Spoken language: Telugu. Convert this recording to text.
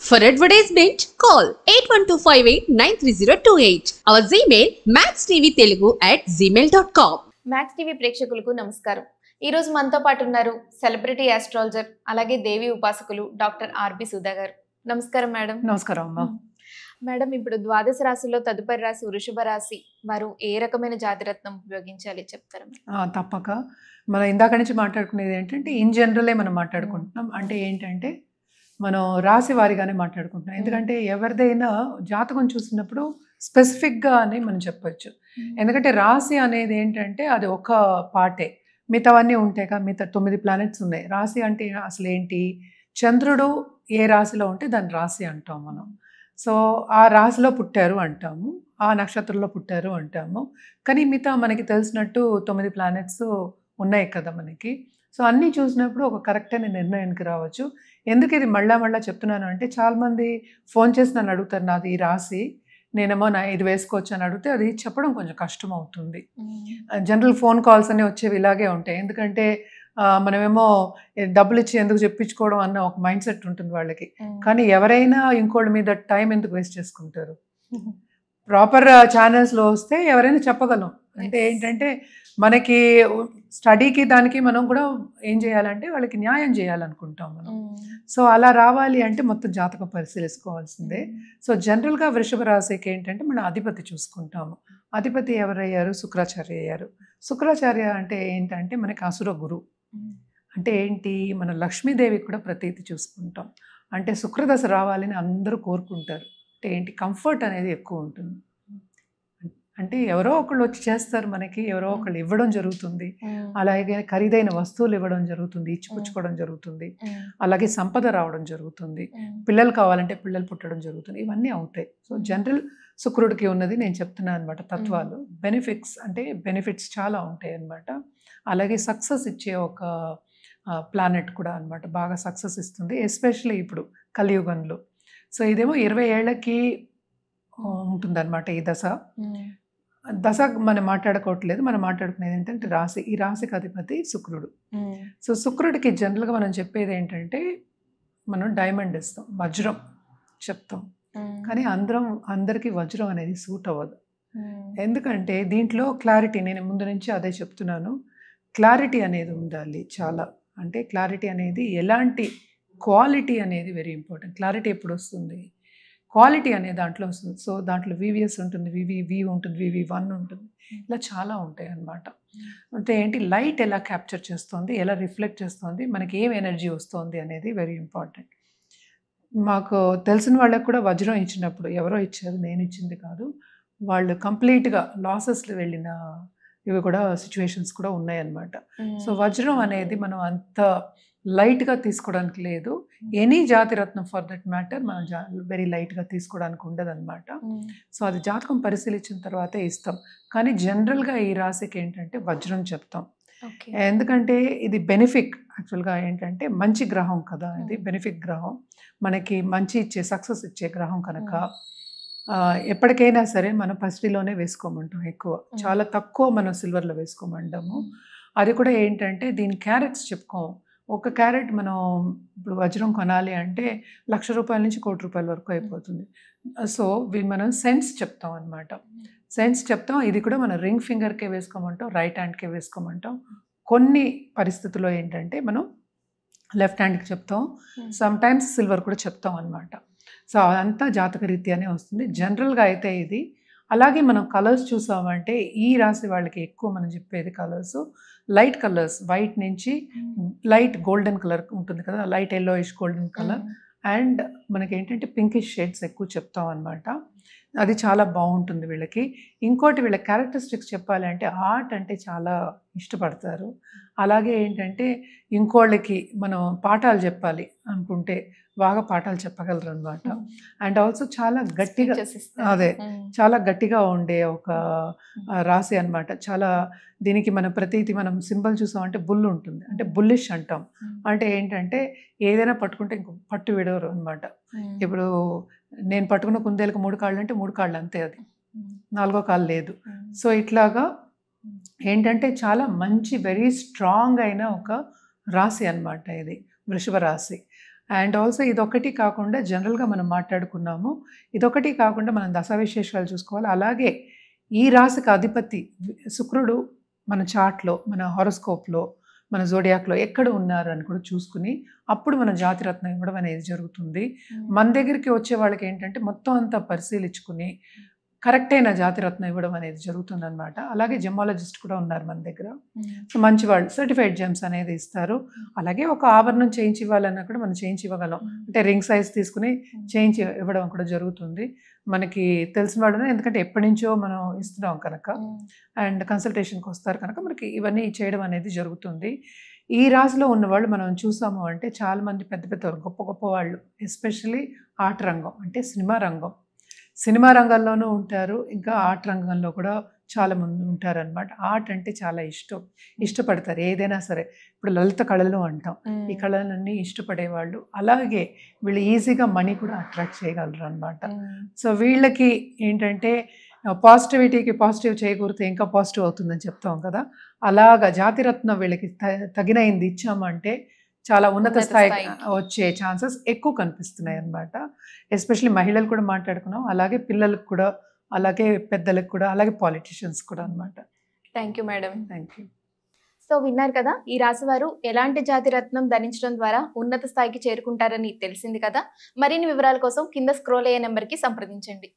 For advertisement, call 8125893028. Our Gmail maxtvtelugu@gmail.com. Max TV ప్రేక్షకులకు నమస్కారం. ఈరోజు మనతో పాటు ఉన్నారు సెలబ్రిటీ ఆస్ట్రాలజర్ అలాగే దేవి ఉపాసకులు డాక్టర్ ఆర్బి సుధా గారు. నమస్కారం మేడం. నమస్కారం అమ్మా. మేడం, ఇప్పుడు ద్వాదశ రాశిలో తదుపరి రాశి వృషభ రాశి వారు ఏ రకమైన జాతిరత్నం ఉపయోగించాలి చెప్తారా? తప్పక. మనం ఇందాక నుంచి మాట్లాడుకునేది ఏంటంటే ఇన్ జనరలే మనం మాట్లాడుకుంటున్నాం. అంటే ఏంటంటే మనం రాశి వారిగానే మాట్లాడుకుంటున్నాం. ఎందుకంటే ఎవరిదైనా జాతకం చూసినప్పుడు స్పెసిఫిక్గా అని మనం చెప్పొచ్చు. ఎందుకంటే రాశి అనేది ఏంటంటే అది ఒక పార్టే, మిగతావన్నీ ఉంటాయి కదా. మిగతా 9 ప్లానెట్స్ ఉన్నాయి. రాశి అంటే అసలు ఏంటి? చంద్రుడు ఏ రాశిలో ఉంటే దాన్ని రాశి అంటాం మనం. సో ఆ రాశిలో పుట్టారు అంటాము, ఆ నక్షత్రంలో పుట్టారు అంటాము. కానీ మిగతా మనకి తెలిసినట్టు 9 ప్లానెట్స్ ఉన్నాయి కదా మనకి. సో అన్నీ చూసినప్పుడు ఒక కరెక్ట్ అయిన నిర్ణయానికి రావచ్చు. ఎందుకు ఇది మళ్ళా చెప్తున్నాను అంటే, చాలామంది ఫోన్ చేసి నన్ను అడుగుతారు, నాది ఈ రాశి, నేనేమో ఇది వేసుకోవచ్చు అని అడిగితే అది చెప్పడం కొంచెం కష్టం అవుతుంది. జనరల్ ఫోన్ కాల్స్ అన్నీ వచ్చేవి ఇలాగే ఉంటాయి. ఎందుకంటే మనమేమో డబ్బులు ఇచ్చి ఎందుకు చెప్పించుకోవడం అన్న ఒక మైండ్ సెట్ ఉంటుంది వాళ్ళకి. కానీ ఎవరైనా ఇంకోళ్ళ మీద టైం ఎందుకు వేస్ట్ చేసుకుంటారు? ప్రాపర్ ఛానల్స్లో వస్తే ఎవరైనా చెప్పగలం. అంటే ఏంటంటే మనకి స్టడీకి దానికి మనం కూడా ఏం చేయాలంటే వాళ్ళకి న్యాయం చేయాలనుకుంటాం మనం. సో అలా రావాలి అంటే మొత్తం జాతకం పరిశీలించుకోవాల్సిందే. సో జనరల్గా వృషభ రాశికి ఏంటంటే మనం అధిపతి చూసుకుంటాము. అధిపతి ఎవరయ్యారు? శుక్రాచార్య అయ్యారు. శుక్రాచార్య అంటే ఏంటంటే మనకి అసుర గురు. అంటే ఏంటి? మన లక్ష్మీదేవికి కూడా ప్రతీతి చూసుకుంటాం. అంటే శుక్రదశ రావాలని అందరూ కోరుకుంటారు. అంటే ఏంటి? కంఫర్ట్ అనేది ఎక్కువ ఉంటుంది. అంటే ఎవరో ఒకళ్ళు వచ్చి చేస్తారు మనకి, ఎవరో ఒకళ్ళు ఇవ్వడం జరుగుతుంది. అలాగే ఖరీదైన వస్తువులు ఇవ్వడం జరుగుతుంది, ఇచ్చిపుచ్చుకోవడం జరుగుతుంది. అలాగే సంపద రావడం జరుగుతుంది. పిల్లలు కావాలంటే పిల్లలు పుట్టడం జరుగుతుంది. ఇవన్నీ అవుతాయి. సో జనరల్ శుక్రుడికి ఉన్నది నేను చెప్తున్నాను అనమాట తత్వాలు. బెనిఫిట్స్ చాలా ఉంటాయి అన్నమాట. అలాగే సక్సెస్ ఇచ్చే ఒక ప్లానెట్ కూడా అనమాట. బాగా సక్సెస్ ఇస్తుంది, ఎస్పెషల్లీ ఇప్పుడు కలియుగంలో. సో ఇదేమో 20 ఏళ్ళకి ఉంటుందన్నమాట ఈ దశ. మనం మాట్లాడుకోవట్లేదు, మనం మాట్లాడుకునేది ఏంటంటే రాశి. ఈ రాశికి అధిపతి శుక్రుడు. సో శుక్రుడికి జనరల్గా మనం చెప్పేది ఏంటంటే మనం డైమండ్ ఇస్తాం, వజ్రం చెప్తాం. కానీ అందరికీ వజ్రం అనేది సూట్ అవ్వదు. ఎందుకంటే దీంట్లో క్లారిటీ, నేను ముందు నుంచి అదే చెప్తున్నాను, క్లారిటీ అనేది ఉండాలి చాలా. అంటే క్లారిటీ అనేది ఎలాంటి క్వాలిటీ అనేది వెరీ ఇంపార్టెంట్. క్లారిటీ ఎప్పుడు వస్తుంది? క్వాలిటీ అనే దాంట్లో వస్తుంది. సో దాంట్లో వివిఎస్ ఉంటుంది, వివి ఉంటుంది, వివి1 ఉంటుంది, ఇలా చాలా ఉంటాయి అన్నమాట. అంటే ఏంటి? లైట్ ఎలా క్యాప్చర్ చేస్తుంది, ఎలా రిఫ్లెక్ట్ చేస్తుంది, మనకి ఏం ఎనర్జీ వస్తుంది అనేది వెరీ ఇంపార్టెంట్. మాకు తెలిసిన వాళ్ళకి కూడా వజ్రం ఇచ్చినప్పుడు, ఎవరో ఇచ్చారు, నేను ఇచ్చింది కాదు, వాళ్ళు కంప్లీట్గా లాసెస్లో వెళ్ళిన ఇవి కూడా సిచ్యువేషన్స్ కూడా ఉన్నాయన్నమాట. సో వజ్రం అనేది మనం అంత లైట్గా తీసుకోవడానికి లేదు. ఎనీ జాతిరత్నం ఫర్ దట్ మ్యాటర్ మనం వెరీ లైట్గా తీసుకోవడానికి ఉండదు అనమాట. సో అది జాతకం పరిశీలించిన తర్వాతే ఇస్తాం. కానీ జనరల్గా ఈ రాశికి ఏంటంటే వజ్రం చెప్తాం. ఎందుకంటే ఇది బెనిఫిక్. యాక్చువల్గా ఏంటంటే మంచి గ్రహం కదా, ఇది బెనిఫిక్ గ్రహం, మనకి మంచి ఇచ్చే సక్సెస్ ఇచ్చే గ్రహం కనుక ఎప్పటికైనా సరే మనం పసిడిలోనే వేసుకోమంటాం. ఎక్కువ, చాలా తక్కువ మనం సిల్వర్లో వేసుకోమంటాము. అది కూడా ఏంటంటే దీని క్యారెట్స్ చెప్పుకోము. ఒక క్యారెట్ మనం ఇప్పుడు వజ్రం కొనాలి అంటే ₹1,00,000 నుంచి ₹1,00,00,000 వరకు అయిపోతుంది. సో మనం సెంట్స్ చెప్తాం అనమాట. సెంట్స్ చెప్తాం. ఇది కూడా మనం రింగ్ ఫింగర్కే వేసుకోమంటాం, రైట్ హ్యాండ్కే వేసుకోమంటాం. కొన్ని పరిస్థితుల్లో ఏంటంటే మనం లెఫ్ట్ హ్యాండ్కి చెప్తాం, సమ్ టైమ్స్ సిల్వర్ కూడా చెప్తాం అనమాట. సో అదంతా జాతక రీత్యానే వస్తుంది. జనరల్గా అయితే ఇది. అలాగే మనం కలర్స్ చూసామంటే ఈ రాశి వాళ్ళకి ఎక్కువ మనం చెప్పేది కలర్స్ లైట్ కలర్స్, వైట్ నుంచి లైట్ గోల్డెన్ కలర్ ఉంటుంది కదా, light yellowish golden colour, and మనకి ఏంటంటే పింకిష్ షేడ్స్ ఎక్కువ చెప్తాం అనమాట. అది చాలా బాగుంటుంది వీళ్ళకి. ఇంకోటి వీళ్ళ క్యారెక్టరిస్టిక్స్ చెప్పాలంటే ఆర్ట్ అంటే చాలా ఇష్టపడతారు. అలాగే ఏంటంటే ఇంకోళ్ళకి మనం పాఠాలు చెప్పాలి అనుకుంటే బాగా పాఠాలు చెప్పగలరు అనమాట. అండ్ ఆల్సో చాలా గట్టిగా, చాలా గట్టిగా ఉండే ఒక రాశి అనమాట. చాలా దీనికి మన ప్రతీతి మనం సింబల్ చూసామంటే బుల్ ఉంటుంది, అంటే బుల్లిష్ అంటాం. అంటే ఏంటంటే ఏదైనా పట్టుకుంటే ఇంకో పట్టు విడవరు అనమాట. ఇప్పుడు నేను పట్టుకున్న కుందేలకు 3 కాళ్ళు అంటే 3 కాళ్ళు అంతే, అది 4వ కాళ్ళు లేదు. సో ఇట్లాగా ఏంటంటే చాలా మంచి వెరీ స్ట్రాంగ్ అయిన ఒక రాశి అనమాట ఇది వృషభ రాశి. అండ్ ఆల్సో ఇదొకటి కాకుండా జనరల్గా మనం మాట్లాడుకున్నాము, ఇదొకటి కాకుండా మనం దశా విశేషాలు చూసుకోవాలి. అలాగే ఈ రాశికి అధిపతి శుక్రుడు మన చార్ట్లో, మన హారోస్కోప్లో, మన జోడియాక్లో ఎక్కడ ఉన్నారు అని కూడా చూసుకుని అప్పుడు మన జాతిరత్నం ఇవ్వడం అనేది జరుగుతుంది. మన దగ్గరికి వచ్చే వాళ్ళకి ఏంటంటే మొత్తం అంతా పరిశీలించుకుని కరెక్ట్ అయిన జాతిరత్నం ఇవ్వడం అనేది జరుగుతుంది అనమాట. అలాగే జెమాలజిస్ట్ కూడా ఉన్నారు మన దగ్గర. సో మంచి వాళ్ళు సర్టిఫైడ్ జెమ్స్ అనేది ఇస్తారు. అలాగే ఒక ఆభరణం చేయించి ఇవ్వాలన్నా కూడా మనం చేయించి ఇవ్వగలం. అంటే రింగ్ సైజ్ తీసుకుని చేయించి ఇవ్వడం కూడా జరుగుతుంది. మనకి తెలిసిన వాళ్ళు, ఎందుకంటే ఎప్పటి నుంచో మనం ఇస్తున్నాం కనుక అండ్ కన్సల్టేషన్కి వస్తారు కనుక మనకి ఇవన్నీ చేయడం అనేది జరుగుతుంది. ఈ రాశిలో ఉన్నవాళ్ళు మనం చూసాము అంటే చాలామంది పెద్ద పెద్ద గొప్ప గొప్ప వాళ్ళు, ఎస్పెషల్లీ ఆర్ట్ రంగం అంటే సినిమా రంగంలోనూ ఉంటారు, ఇంకా ఆర్ట్ రంగంలో కూడా చాలామంది ఉంటారనమాట. ఆర్ట్ అంటే చాలా ఇష్టపడతారు ఏదైనా సరే. ఇప్పుడు లలిత కళలు అంటాం, ఈ కళలన్నీ ఇష్టపడేవాళ్ళు. అలాగే వీళ్ళు ఈజీగా మనీ కూడా అట్రాక్ట్ చేయగలరు అనమాట. సో వీళ్ళకి ఏంటంటే పాజిటివిటీకి పాజిటివ్ చేయకూరితే ఇంకా పాజిటివ్ అవుతుందని చెప్తాం కదా, అలాగా జాతిరత్నం వీళ్ళకి తగినైంది ఇచ్చామంటే చాలా ఉన్నత స్థాయికి వచ్చే ఛాన్సెస్ ఎక్కువ కనిపిస్తున్నాయి అన్నమాట. ఎస్పెషల్లీ మహిళలు కూడా మాట్లాడుకున్నాం, అలాగే పిల్లలకు కూడా, అలాగే పెద్దలకు కూడా, అలాగే పాలిటిషియన్స్ కూడా అన్నమాట. Thank you madam. Thank you. So విన్నారు కదా, ఈ రాశి వారు ఎలాంటి జాతి రత్నం ధరించడం ద్వారా ఉన్నత స్థాయికి చేరుకుంటారని తెలిసింది కదా. మరిన్ని వివరాల కోసం కింద స్క్రోల్ అయ్యే నెంబర్కి సంప్రదించండి.